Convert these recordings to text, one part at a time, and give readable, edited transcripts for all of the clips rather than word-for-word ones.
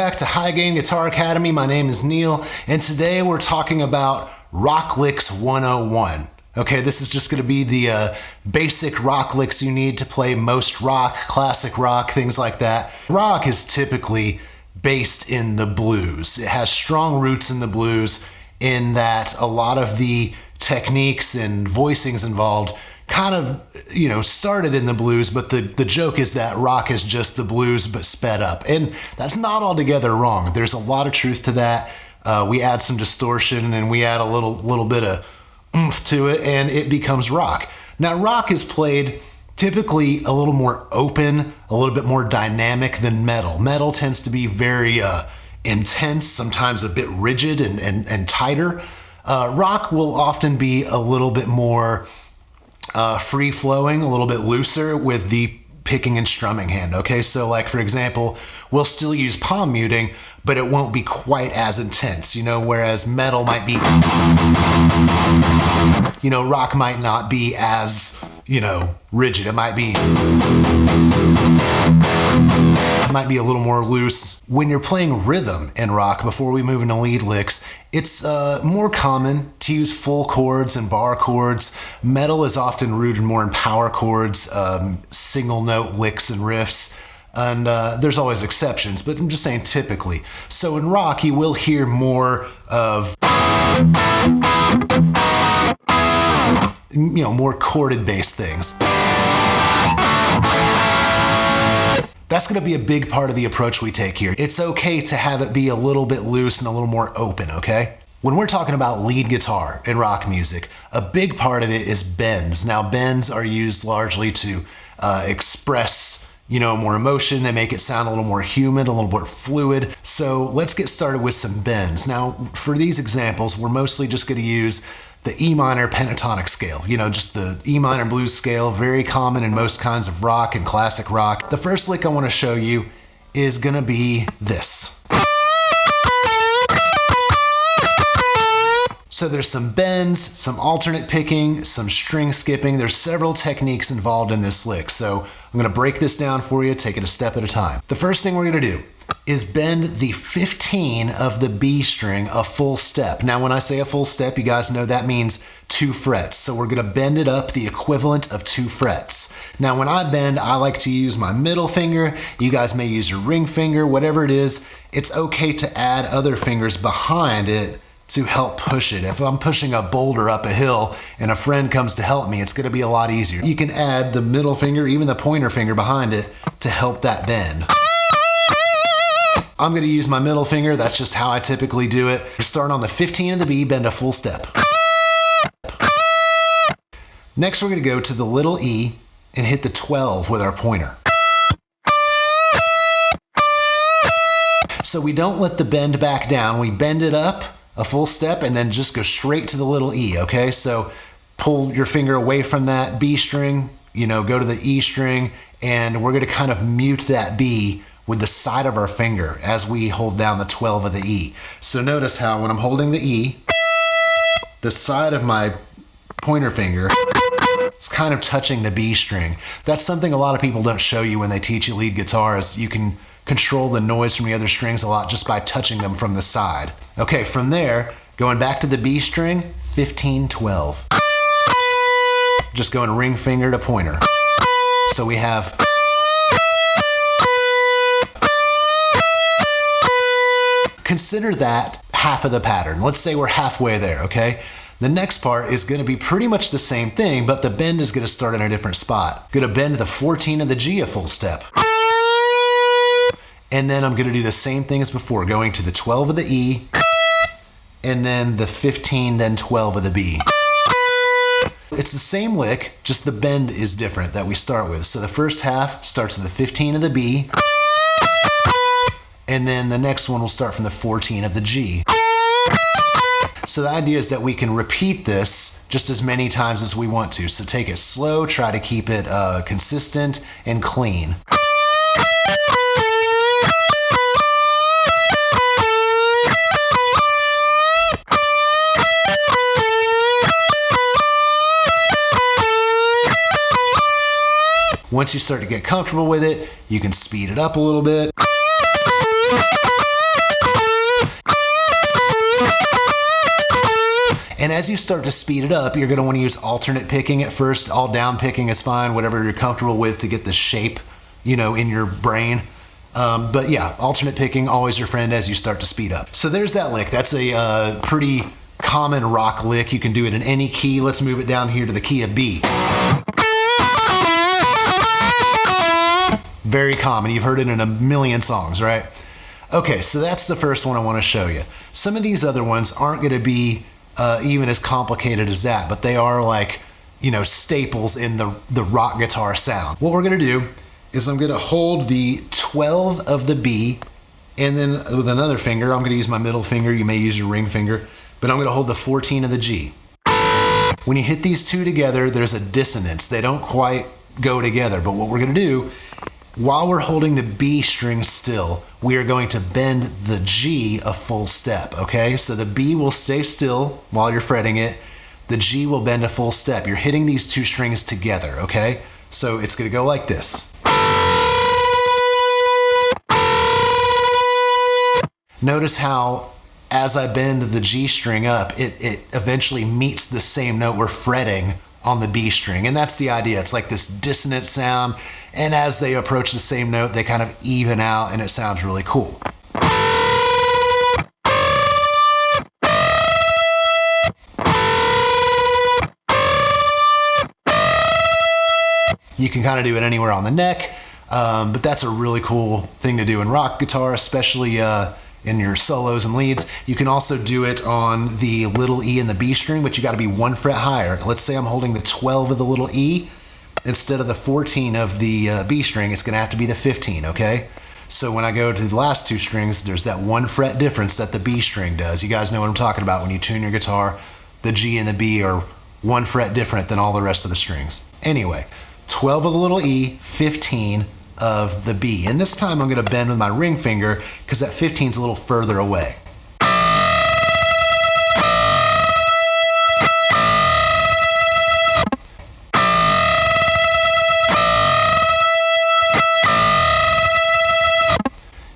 back to High Gain Guitar Academy. My name is Neil, and today we're talking about Rock Licks 101. Okay, this is just going to be the basic rock licks you need to play most rock, classic rock, things like that. Rock is typically based in the blues. It has strong roots in the blues in that a lot of the techniques and voicings involved kind of, started in the blues, but the joke is that rock is just the blues but sped up. And that's not altogether wrong. There's a lot of truth to that. We add some distortion and we add a little bit of oomph to it and it becomes rock. Now, rock is played typically a little more open, a little bit more dynamic than metal. Metal tends to be very intense, sometimes a bit rigid and tighter. Rock will often be a little bit more free-flowing, a little bit looser with the picking and strumming hand, okay? So like, for example, we'll still use palm muting, but it won't be quite as intense, whereas metal might be, rock might not be as, rigid. It might be a little more loose. When you're playing rhythm in rock, before we move into lead licks, it's more common to use full chords and bar chords. Metal is often rooted more in power chords, single note licks and riffs. And there's always exceptions, but I'm just saying typically. So in rock, you will hear more of, more chorded based things. That's going to be a big part of the approach we take here. It's okay to have it be a little bit loose and a little more open, okay? When we're talking about lead guitar in rock music, a big part of it is bends. Now, bends are used largely to express more emotion. They make it sound a little more human, a little more fluid. So let's get started with some bends. Now, for these examples, we're mostly just going to use the E minor pentatonic scale, just the E minor blues scale, very common in most kinds of rock and classic rock. The first lick I want to show you is going to be this. So there's some bends, some alternate picking, some string skipping. There's several techniques involved in this lick. So I'm going to break this down for you, take it a step at a time. The first thing we're going to do is bend the 15 of the B string a full step. Now, when I say a full step, you guys know that means 2 frets. So we're going to bend it up the equivalent of 2 frets. Now, when I bend, I like to use my middle finger. You guys may use your ring finger, whatever it is. It's okay to add other fingers behind it to help push it. If I'm pushing a boulder up a hill and a friend comes to help me, it's going to be a lot easier. You can add the middle finger, even the pointer finger behind it to help that bend. I'm going to use my middle finger. That's just how I typically do it. Start on the 15 of the B, bend a full step. Next, we're going to go to the little E and hit the 12 with our pointer. So we don't let the bend back down. We bend it up a full step and then just go straight to the little E, okay? So pull your finger away from that B string, go to the E string, and we're going to kind of mute that B with the side of our finger as we hold down the 12 of the E. So notice how when I'm holding the E, the side of my pointer finger is kind of touching the B string. That's something a lot of people don't show you when they teach you lead guitar, is you can control the noise from the other strings a lot just by touching them from the side. Okay, from there, going back to the B string, 15, 12. Just going ring finger to pointer. So we have consider that half of the pattern. Let's say we're halfway there, okay? The next part is going to be pretty much the same thing, but the bend is going to start in a different spot. Going to bend the 14 of the G a full step. And then I'm going to do the same thing as before, going to the 12 of the E, and then the 15, then 12 of the B. It's the same lick, just the bend is different that we start with. So the first half starts with the 15 of the B, and then the next one will start from the 14 of the G. So the idea is that we can repeat this just as many times as we want to. So take it slow, try to keep it consistent and clean. Once you start to get comfortable with it, you can speed it up a little bit. as you start to speed it up, you're going to want to use alternate picking at first. All down picking is fine, whatever you're comfortable with to get the shape, in your brain. But yeah, alternate picking, always your friend as you start to speed up. So there's that lick. That's a pretty common rock lick. You can do it in any key. Let's move it down here to the key of B. Very common. You've heard it in a million songs, right? Okay, so that's the first one I want to show you. Some of these other ones aren't going to be even as complicated as that, but they are like, staples in the rock guitar sound. What we're going to do is I'm going to hold the 12 of the B, and then with another finger, I'm going to use my middle finger. You may use your ring finger, but I'm going to hold the 14 of the G. When you hit these two together, there's a dissonance. They don't quite go together, but what we're going to do, while we're holding the B string still, we are going to bend the G a full step, okay? So the B will stay still while you're fretting it. The G will bend a full step. You're hitting these two strings together, okay? So it's going to go like this. Notice how as I bend the G string up, it eventually meets the same note we're fretting on the B string. And that's the idea. It's like this dissonant sound. And as they approach the same note, they kind of even out and it sounds really cool. You can kind of do it anywhere on the neck, but that's a really cool thing to do in rock guitar, especially in your solos and leads. You can also do it on the little E and the B string, but you got to be 1 fret higher. Let's say I'm holding the 12 of the little E. Instead of the 14 of the B string, it's going to have to be the 15, okay? So when I go to the last two strings, there's that 1 fret difference that the B string does. You guys know what I'm talking about. When you tune your guitar, the G and the B are 1 fret different than all the rest of the strings. Anyway, 12 of the little E, 15 of the B. And this time I'm going to bend with my ring finger because that 15 is a little further away.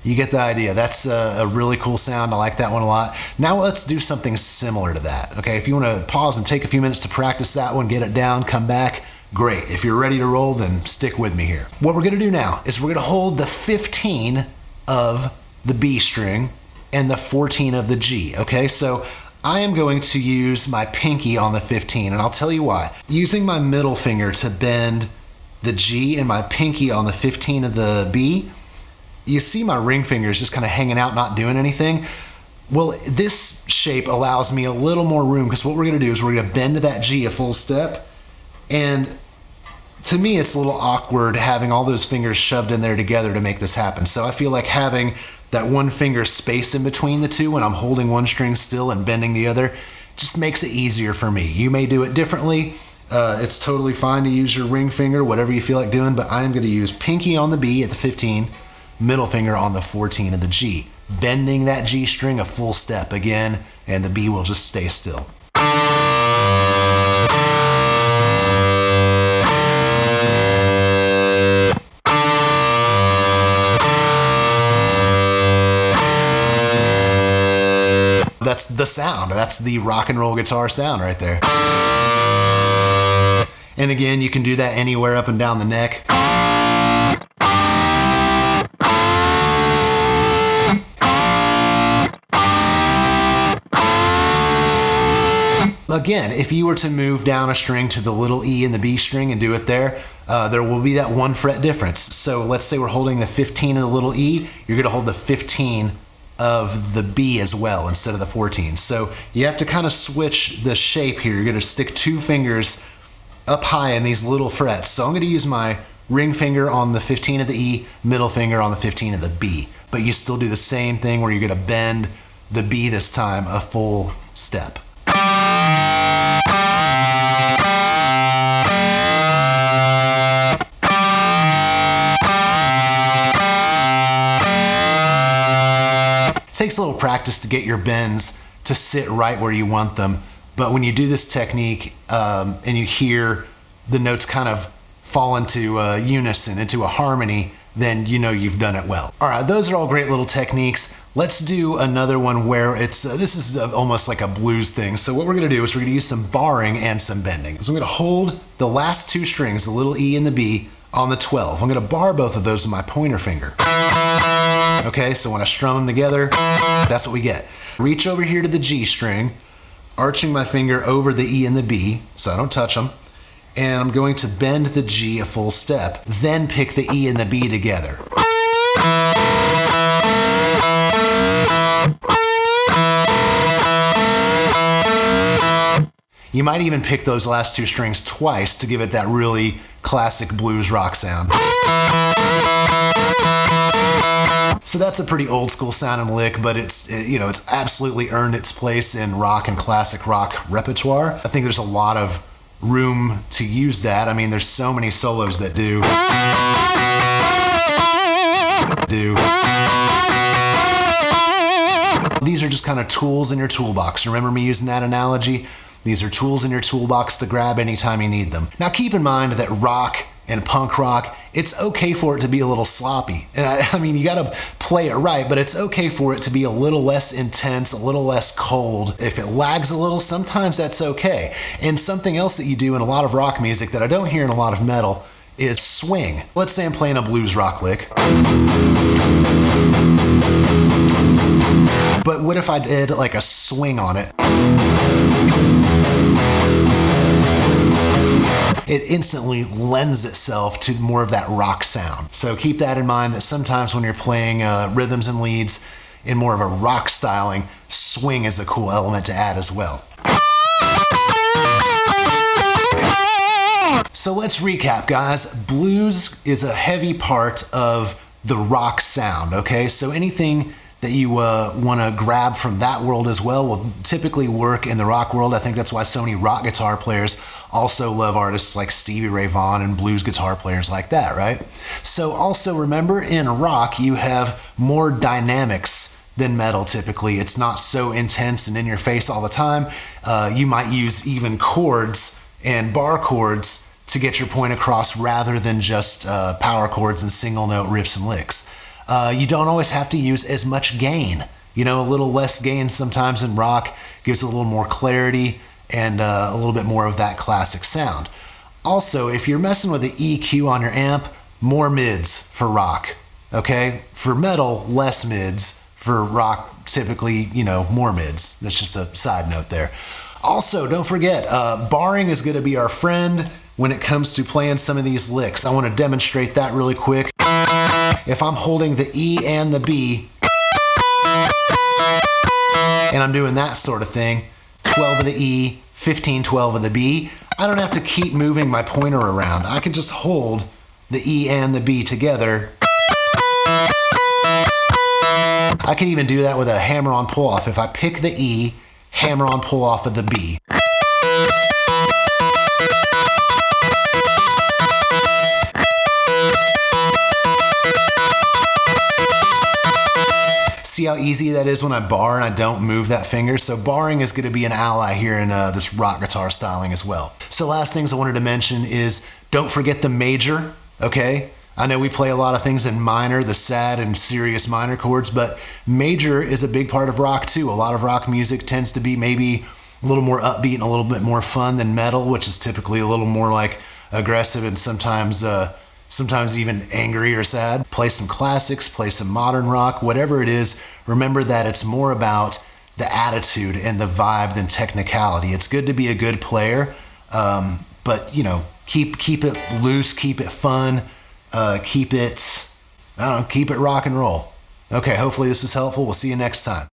You get the idea. That's a really cool sound. I like that one a lot. Now let's do something similar to that. Okay, if you want to pause and take a few minutes to practice that one, get it down, come back, great. If you're ready to roll, then stick with me here. What we're going to do now is we're going to hold the 15 of the B string and the 14 of the G. Okay, so I am going to use my pinky on the 15, and I'll tell you why. Using my middle finger to bend the G and my pinky on the 15 of the B, you see my ring finger is just kind of hanging out, not doing anything. Well, this shape allows me a little more room because what we're going to do is we're going to bend that G a full step. And to me, it's a little awkward having all those fingers shoved in there together to make this happen. So I feel like having that 1 finger space in between the two when I'm holding one string still and bending the other just makes it easier for me. You may do it differently. It's totally fine to use your ring finger, whatever you feel like doing, but I'm going to use pinky on the B at the 15, middle finger on the 14 of the G, bending that G string a full step again, and the B will just stay still. That's the sound. That's the rock and roll guitar sound right there. And again, you can do that anywhere up and down the neck. Again, if you were to move down a string to the little E and the B string and do it there will be that 1 fret difference. So let's say we're holding the 15 of the little E, you're going to hold the 15 of the B as well instead of the 14. So you have to kind of switch the shape here. You're going to stick 2 fingers up high in these little frets. So I'm going to use my ring finger on the 15 of the E, middle finger on the 15 of the B. But you still do the same thing where you're going to bend the B this time a full step. Takes a little practice to get your bends to sit right where you want them, but when you do this technique and you hear the notes kind of fall into unison, into a harmony, then you know you've done it well. All right, those are all great little techniques. Let's do another one where it's, this is almost like a blues thing. So what we're gonna do is we're gonna use some barring and some bending. So I'm gonna hold the last two strings, the little E and the B, on the 12. I'm gonna bar both of those with my pointer finger. Okay, so when I strum them together, that's what we get. Reach over here to the G string, arching my finger over the E and the B, so I don't touch them. And I'm going to bend the G a full step, then pick the E and the B together. You might even pick those last two strings twice to give it that really classic blues rock sound. So that's a pretty old school sounding lick, but it's absolutely earned its place in rock and classic rock repertoire. I think there's a lot of room to use that. I mean, there's so many solos that do. These are just kind of tools in your toolbox. Remember me using that analogy? These are tools in your toolbox to grab anytime you need them. Now keep in mind that rock and punk rock, it's okay for it to be a little sloppy. And I mean, you gotta play it right, but it's okay for it to be a little less intense, a little less cold. If it lags a little, sometimes that's okay. And something else that you do in a lot of rock music that I don't hear in a lot of metal is swing. Let's say I'm playing a blues rock lick. But what if I did like a swing on it? It instantly lends itself to more of that rock sound. So keep that in mind, that sometimes when you're playing rhythms and leads in more of a rock styling, swing is a cool element to add as well. So let's recap, guys. Blues is a heavy part of the rock sound, okay? So anything that you want to grab from that world as well will typically work in the rock world. I think that's why so many rock guitar players also love artists like Stevie Ray Vaughan and blues guitar players like that, right? So also remember, in rock you have more dynamics than metal typically. It's not so intense and in your face all the time. You might use even chords and bar chords to get your point across rather than just power chords and single note riffs and licks. You don't always have to use as much gain. You know, a little less gain sometimes in rock gives a little more clarity and a little bit more of that classic sound. Also, if you're messing with the EQ on your amp, more mids for rock, okay? For metal, less mids. For rock, typically, more mids. That's just a side note there. Also, don't forget, barring is gonna be our friend when it comes to playing some of these licks. I wanna demonstrate that really quick. If I'm holding the E and the B, and I'm doing that sort of thing, 12 of the E, 15, 12 of the B, I don't have to keep moving my pointer around. I can just hold the E and the B together. I can even do that with a hammer-on pull-off. If I pick the E, hammer-on pull-off of the B. See how easy that is when I bar and I don't move that finger? So barring is going to be an ally here in this rock guitar styling as well. So last things I wanted to mention is don't forget the major, okay? I know we play a lot of things in minor, the sad and serious minor chords, but major is a big part of rock too. A lot of rock music tends to be maybe a little more upbeat and a little bit more fun than metal, which is typically a little more like aggressive and sometimes even angry or sad. Play some classics, play some modern rock, whatever it is. Remember that it's more about the attitude and the vibe than technicality. It's good to be a good player, but keep it loose, keep it fun, keep it rock and roll. Okay, hopefully this was helpful. We'll see you next time.